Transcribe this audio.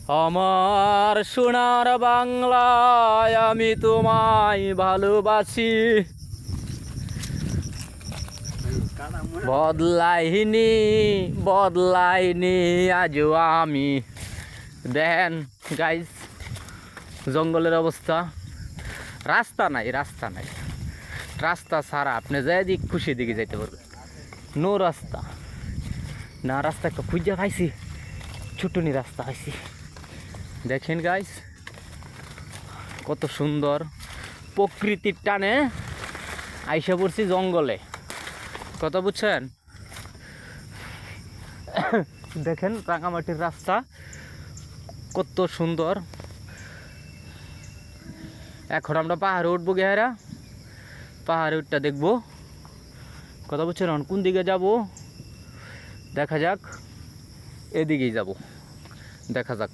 আমার সোনার বাংলায় আমি তোমায় ভালোবাসি, বদলাইনি বদলাইনি আজও আমি। দেখেন গাইস, জঙ্গলের অবস্থা, রাস্তা নাই রাস্তা নাই, রাস্তা ছাড়া আপনি যাই দিক খুশি দিকে যাইতে পারবেন, নো রাস্তা না, রাস্তা একটা খুঁজে পাইছি, ছুটুনি রাস্তা পাইছি। দেখেন গাইস কত সুন্দর প্রকৃতির টানে আইসা পড়ছি জঙ্গলে, কথা বুঝছেন? দেখেন রাঙামাটির রাস্তা কত সুন্দর। এখন আমরা পাহাড়ে উঠবো, গেহারা পাহাড়ে উঠটা দেখবো, কথা বুঝছেন? এখন কোন দিকে যাব দেখা যাক, এদিকেই যাব, দেখা যাক।